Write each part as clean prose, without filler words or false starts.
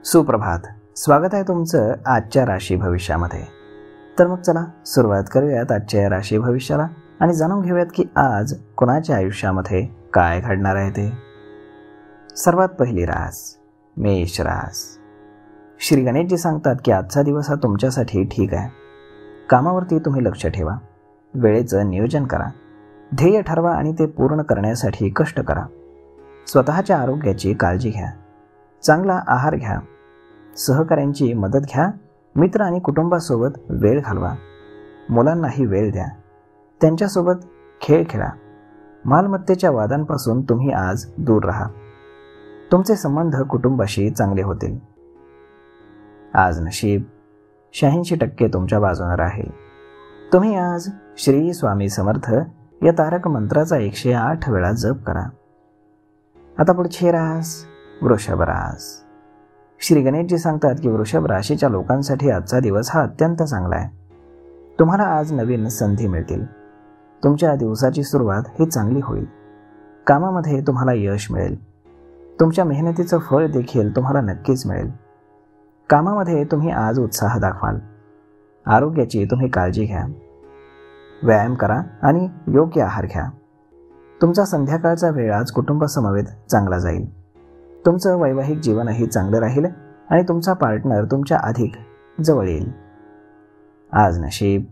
सुप्रभात. स्वागत आहे तुमचं आजच्या राशी भविष्यामध्ये. तर मग चला सुरुवात करूयात आजच्या राशी भविष्याला आणि जाणून घेऊयात की आज कोणाच्या आयुष्यामध्ये काय घडणार आहे ते. सर्वात पहिली रास मेष रास. श्री गणेशजी सांगतात की आजचा दिवस हा तुमच्यासाठी ठीक आहे. कामावरती तुम्ही लक्ष ठेवा, वेळेचं नियोजन करा, ध्येय ठरवा आणि ते पूर्ण करण्यासाठी कष्ट करा. स्वतःच्या आरोग्याची काळजी घ्या, चांगला आहार घ्या, सहकाऱ्यांची मदत घ्या, मित्र आणि कुटुंबासोबत वेळ घालवा, मुलांनाही वेळ द्या, त्यांच्यासोबत खेळ खेळा. मालमत्तेच्या वादांपासून तुम्ही आज दूर राहा. तुमचे संबंध कुटुंबाशी चांगले होतील. आज नशीब 86% तुमच्या बाजूने राहील. तुम्ही आज श्री स्वामी समर्थ या तारक मंत्राचा 108 वेळा जप करा. आता पुढची रास वृषभ रास. श्री गणेशजी सांगतात की वृषभ राशीच्या लोकांसाठी आजचा दिवस हा अत्यंत चांगला आहे. तुम्हाला आज नवीन संधी मिळतील. तुमच्या दिवसाची सुरुवात ही चांगली होईल. कामामध्ये तुम्हाला यश मिळेल. तुमच्या मेहनतीचं फळ देखील तुम्हाला नक्कीच मिळेल. कामामध्ये तुम्ही आज उत्साह दाखवाल. आरोग्याची तुम्ही काळजी घ्या, व्यायाम करा आणि योग्य आहार घ्या. तुमचा संध्याकाळचा वेळ आज कुटुंबासमवेत चांगला जाईल. तुमचं वैवाहिक जीवनही चांगलं राहील आणि तुमचा पार्टनर तुमच्या अधिक जवळ येईल. आज नशीब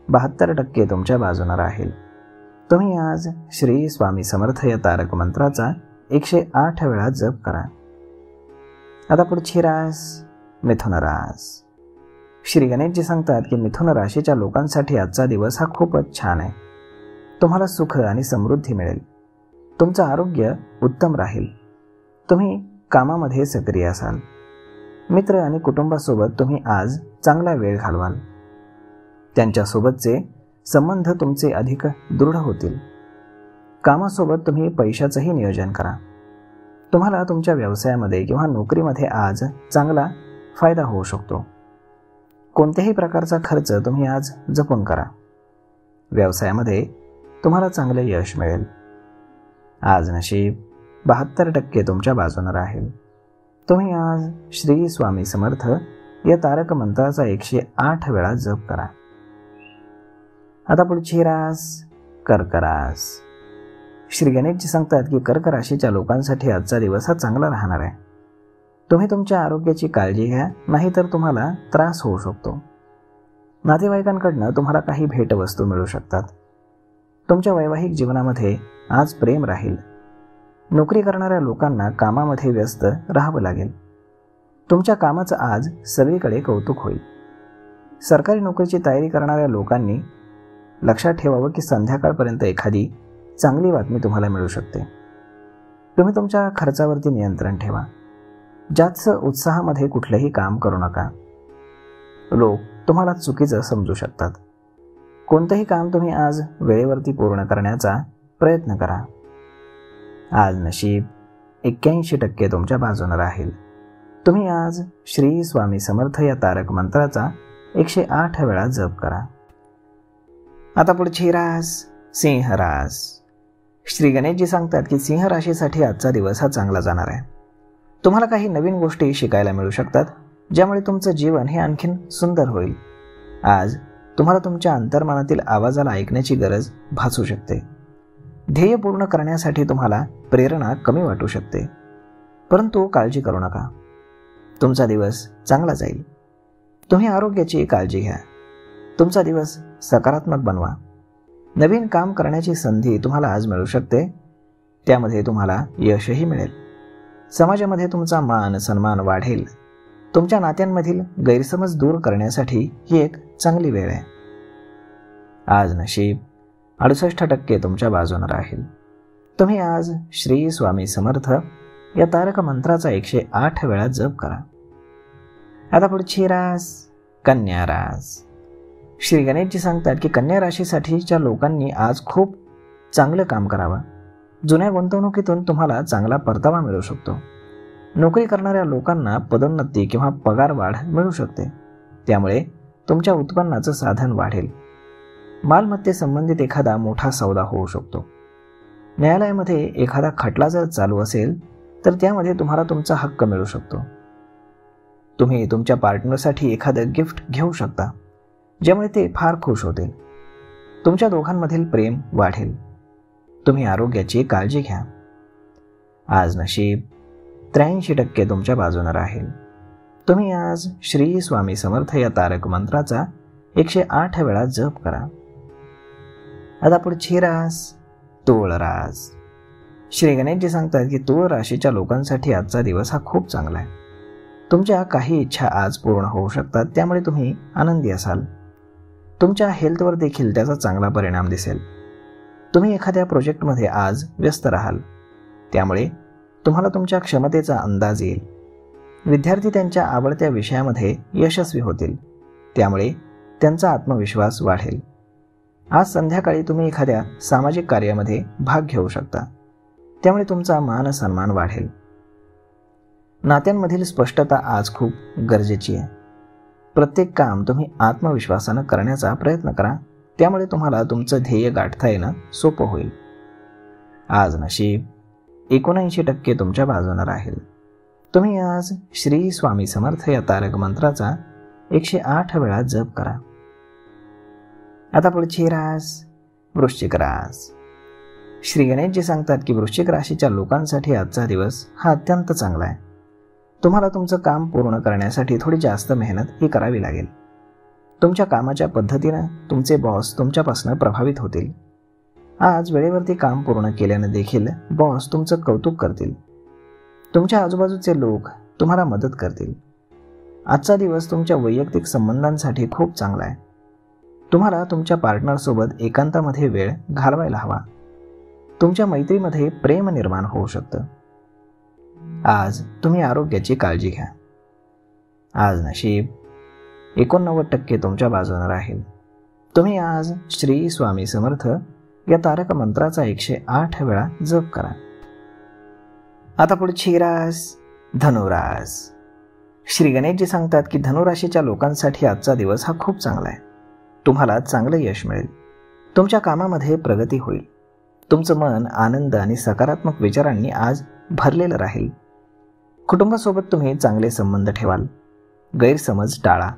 72% तुमच्या बाजूने राहील. तुम्ही आज श्री स्वामी समर्थ या तारक मंत्राचा 108 वेळा जप करा. आता पुढची रास मिथुन रास. श्री गणेशजी सांगतात की मिथुन राशीच्या लोकांसाठी आजचा दिवस हा खूपच छान आहे. तुम्हाला सुख आणि समृद्धी मिळेल. तुमचं आरोग्य उत्तम राहील. तुम्ही कामामध्ये सक्रिय असाल. मित्र आणि कुटुंबासोबत तुम्ही आज चांगला वेळ घालवाल. त्यांच्यासोबतचे संबंध तुमचे अधिक दृढ होतील. कामासोबत तुम्ही पैशाचंही नियोजन करा. तुम्हाला तुमच्या व्यवसायामध्ये किंवा नोकरीमध्ये आज चांगला फायदा होऊ शकतो. कोणत्याही प्रकारचा खर्च तुम्ही आज जपून करा. व्यवसायामध्ये तुम्हाला चांगले यश मिळेल. आज नशीब 72% तुमच्या बाजूने राहील. तुम्ही आज श्री स्वामी समर्थ या तारक मंत्राचा 108 वेळा जप करा. आता पुढची रास कर्क रास. श्री गणेशजी सांगतात की कर्क राशीच्या लोकांसाठी आजचा दिवस हा चांगला राहणार आहे. तुम्ही तुमच्या आरोग्याची काळजी घ्या, नाहीतर तुम्हाला त्रास होऊ शकतो. नातेवाईकांकडनं तुम्हाला काही भेटवस्तू मिळू शकतात. तुमच्या वैवाहिक जीवनामध्ये आज प्रेम राहील. नोकरी करणाऱ्या लोकांना कामामध्ये व्यस्त राहावं लागेल. तुमच्या कामाचं आज सगळीकडे कौतुक होईल. सरकारी नोकरीची तयारी करणाऱ्या लोकांनी लक्षात ठेवावं की संध्याकाळपर्यंत एखादी चांगली बातमी तुम्हाला मिळू शकते. तुम्ही तुमच्या खर्चावरती नियंत्रण ठेवा. जास्त उत्साहामध्ये कुठलंही काम करू नका. लोक तुम्हाला चुकीचं समजू शकतात. कोणतंही काम तुम्ही आज वेळेवरती पूर्ण करण्याचा प्रयत्न करा. आज नशीब 81% तुमच्या बाजूने राहील. तुम्ही आज श्री स्वामी समर्थ या तारक मंत्राचा 108 वेळा जप करा. आता पुढची रास सिंह रास. श्री गणेशजी सांगतात की सिंह राशीसाठी आजचा दिवस हा चांगला जाणार आहे. तुम्हाला काही नवीन गोष्टी शिकायला मिळू शकतात, ज्यामुळे तुमचं जीवन हे आणखीन सुंदर होईल. आज तुम्हाला तुमच्या अंतर्मनातील आवाजाला ऐकण्याची गरज भासू शकते. ध्येय पूर्ण करण्यासाठी तुम्हाला प्रेरणा कमी वाटू शकते, परंतु काळजी करू नका. तुमचा दिवस चांगला जाईल. तुम्ही आरोग्याची काळजी घ्या. तुमचा दिवस सकारात्मक बनवा. नवीन काम करण्याची संधी तुम्हाला आज मिळू शकते. त्यामध्ये तुम्हाला यशही मिळेल. समाजामध्ये तुमचा मान सन्मान वाढेल. तुमच्या नात्यांमधील गैरसमज दूर करण्यासाठी ही एक चांगली वेळ आहे. आज नशीब 68% तुमच्या बाजूने राहील. तुम्ही आज श्री स्वामी समर्थ या तारक मंत्राचा 108 वेळा जप करा. आता पुढची रास कन्या रास. श्री गणेशजी सांगतात की कन्या राशीसाठीच्या लोकांनी आज खूप चांगलं काम करावं. जुन्या गुंतवणुकीतून तुम्हाला चांगला परतावा मिळू शकतो. नोकरी करणाऱ्या लोकांना पदोन्नती किंवा पगारवाढ मिळू शकते. त्यामुळे तुमच्या उत्पन्नाचं साधन वाढेल. मालमत्तेसंबंधित एखादा मोठा सौदा होऊ शकतो. न्यायालयामध्ये एखादा खटला जर चालू असेल तर त्यामध्ये तुम्हाला तुमचा हक्क मिळू शकतो. तुम्ही तुमच्या पार्टनरसाठी एखादं गिफ्ट घेऊ शकता, ज्यामुळे ते फार खुश होतील. तुमच्या दोघांमधील प्रेम वाढेल. तुम्ही आरोग्याची काळजी घ्या. आज नशीब 83% तुमच्या बाजूने राहील. तुम्ही आज श्री स्वामी समर्थ या तारक मंत्राचा 108 वेळा जप करा. आता पुढची रास तूळ रास. श्री गणेशजी सांगतात की तूळ राशीच्या लोकांसाठी आजचा दिवस हा खूप चांगला आहे. तुमच्या काही इच्छा आज पूर्ण होऊ शकतात, त्यामुळे तुम्ही आनंदी असाल. तुमच्या हेल्थवर देखील त्याचा चांगला परिणाम दिसेल. तुम्ही एखाद्या प्रोजेक्टमध्ये आज व्यस्त राहाल, त्यामुळे तुम्हाला तुमच्या क्षमतेचा अंदाज येईल. विद्यार्थी त्यांच्या आवडत्या विषयामध्ये यशस्वी होतील, त्यामुळे त्यांचा आत्मविश्वास वाढेल. आज संध्याकाळी तुम्ही एखाद्या सामाजिक कार्यामध्ये भाग घेऊ शकता, त्यामुळे तुमचा मान सन्मान वाढेल. नात्यांमधील स्पष्टता आज खूप गरजेची आहे. प्रत्येक काम तुम्ही आत्मविश्वासानं करण्याचा प्रयत्न करा, त्यामुळे तुम्हाला तुमचं ध्येय गाठता येणं सोपं होईल. आज नशीब 79% तुमच्या बाजूने राहील. तुम्ही आज श्री स्वामी समर्थ या तारक मंत्राचा 108 वेळा जप करा. आता पुढची रास वृश्चिक रास. श्री गणेशजी सांगतात की वृश्चिक राशीच्या लोकांसाठी आजचा दिवस हा अत्यंत चांगला आहे. तुम्हाला तुमचं काम पूर्ण करण्यासाठी थोडी जास्त मेहनत ही करावी लागेल. तुमच्या कामाच्या पद्धतीनं तुमचे बॉस तुमच्यापासून प्रभावित होतील. आज वेळेवरती काम पूर्ण केल्यानं देखील बॉस तुमचं कौतुक करतील. तुमच्या आजूबाजूचे लोक तुम्हाला मदत करतील. आजचा दिवस तुमच्या वैयक्तिक संबंधांसाठी खूप चांगला आहे. तुम्हाला तुमच्या पार्टनरसोबत एकांतामध्ये वेळ घालवायला हवा. तुमच्या मैत्रीमध्ये प्रेम निर्माण होऊ शकतं. आज तुम्ही आरोग्याची काळजी घ्या. आज नशीब 89% तुमच्या बाजूने राहील. तुम्ही आज श्री स्वामी समर्थ या तारक मंत्राचा 108 वेळा जप करा. आता पुढची रास धनुरास. श्री गणेशजी सांगतात की धनुराशीच्या लोकांसाठी आजचा दिवस हा खूप चांगला आहे. तुम्हाला चांगलं यश मिळेल. तुमच्या कामामध्ये प्रगती होईल. तुमचं मन आनंद आणि सकारात्मक विचारांनी आज भरलेलं राहील. कुटुंबासोबत तुम्ही चांगले संबंध ठेवाल. गैरसमज टाळा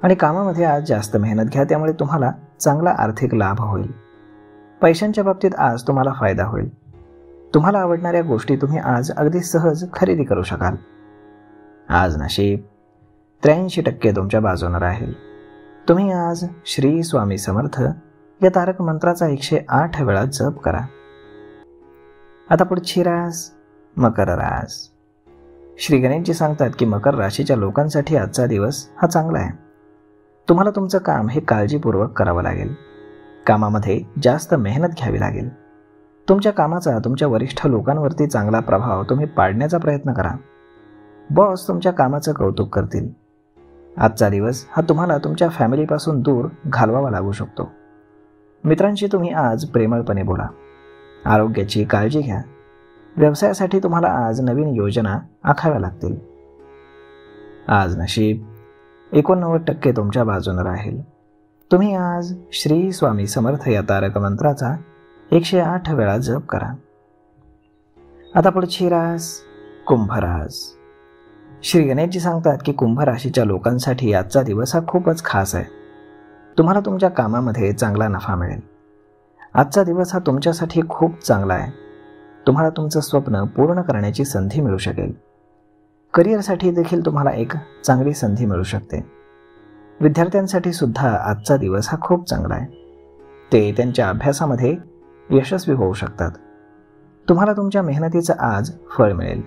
आणि कामामध्ये आज जास्त मेहनत घ्या, त्यामुळे तुम्हाला चांगला आर्थिक लाभ होईल. पैशांच्या बाबतीत आज तुम्हाला फायदा होईल. तुम्हाला आवडणाऱ्या गोष्टी तुम्ही आज अगदी सहज खरेदी करू शकाल. आज नशीब 83% तुमच्या बाजूने राहील. तुम्ही आज श्री स्वामी समर्थ या तारक मंत्राचा 108 वेळा जप करा. आता पुढची रास मकर रास. श्री गणेशजी सांगतात की मकर राशीच्या लोकांसाठी आजचा दिवस हा चांगला आहे. तुम्हाला तुमचं काम हे काळजीपूर्वक करावं लागेल. कामामध्ये जास्त मेहनत घ्यावी लागेल. तुमच्या कामाचा तुमच्या वरिष्ठ लोकांवरती चांगला प्रभाव तुम्ही पाडण्याचा प्रयत्न करा. बॉस तुमच्या कामाचं कौतुक करतील. आजचा दिवस हा तुम्हाला तुमच्या फॅमिलीपासून दूर घालवावा लागू शकतो. मित्रांशी तुम्ही आज प्रेमळपणे बोला. आरोग्याची काळजी घ्या. व्यवसायासाठी तुम्हाला आज नवीन योजना आखाव्या लागतील. आज नशीब 89% तुमच्या बाजूने राहील. तुम्ही आज श्री स्वामी समर्थ या तारक मंत्राचा 108 वेळा जप करा. आता पुढची रास कुंभ रास. श्री गणेशजी सांगतात की कुंभ राशीच्या लोकांसाठी आजचा दिवस हा खूपच खास आहे. तुम्हाला तुमच्या कामामध्ये चांगला नफा मिळेल. आजचा दिवस हा तुमच्यासाठी खूप चांगला आहे. तुम्हाला तुमचं स्वप्न पूर्ण करण्याची संधी मिळू शकेल. करिअरसाठी देखील तुम्हाला एक चांगली संधी मिळू शकते. विद्यार्थ्यांसाठी सुद्धा आजचा दिवस हा खूप चांगला आहे. ते त्यांच्या अभ्यासामध्ये यशस्वी होऊ शकतात. तुम्हाला तुमच्या मेहनतीचं आज फळ मिळेल.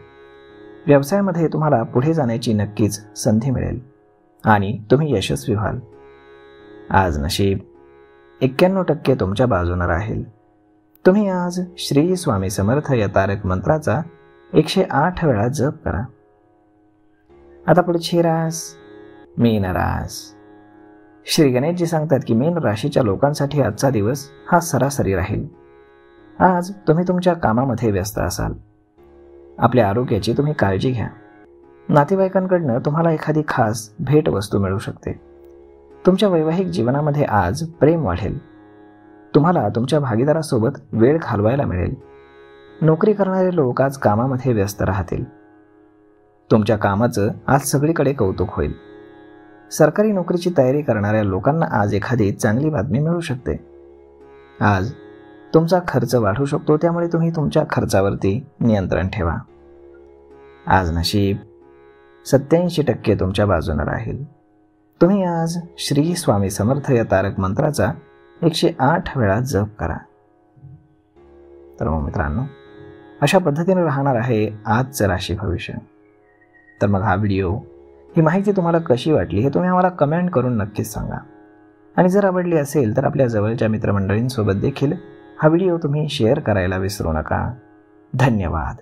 व्यवसायामध्ये तुम्हाला पुढे जाण्याची नक्कीच संधी मिळेल आणि तुम्ही यशस्वी व्हाल. आज नशीब 91% तुमच्या बाजूने राहील. तुम्ही आज श्री स्वामी समर्थ या तारक मंत्राचा 108 वेळा जप करा. आता पुढची रास मीन रास. श्री गणेशजी सांगतात की मीन राशीच्या लोकांसाठी आजचा दिवस हा सरासरी राहील. आज तुम्ही तुमच्या कामामध्ये व्यस्त असाल. आपल्या आरोग्याची तुम्ही काळजी घ्या. नातेवाईकांकडनं तुम्हाला एखादी खास भेटवस्तू मिळू शकते. तुमच्या वैवाहिक जीवनामध्ये आज प्रेम वाढेल. तुम्हाला तुमच्या भागीदारासोबत वेळ घालवायला मिळेल. नोकरी करणारे लोक आज कामामध्ये व्यस्त राहतील. तुमच्या कामाचं आज सगळीकडे कौतुक होईल. सरकारी नोकरीची तयारी करणाऱ्या लोकांना आज एखादी चांगली बातमी मिळू शकते. आज तुमचा खर्च वाढू शकतो, त्यामुळे तुम्ही तुमच्या खर्चावरती नियंत्रण ठेवा. आज नशीब 87% तुमच्या बाजूने राहील. तुम्ही आज श्री स्वामी समर्थ या तारक मंत्राचा 108 वेळा जप करा. तर मग मित्रांनो, अशा पद्धतीने राहणार आहे आजचं राशी भविष्य. तर मग हा व्हिडिओ, ही माहिती तुम्हाला कशी वाटली हे तुम्ही आम्हाला कमेंट करून नक्कीच सांगा. आणि जर आवडली असेल तर आपल्या जवळच्या मित्रमंडळींसोबत देखील हा व्हिडिओ तुम्ही शेअर करायला विसरू नका. धन्यवाद.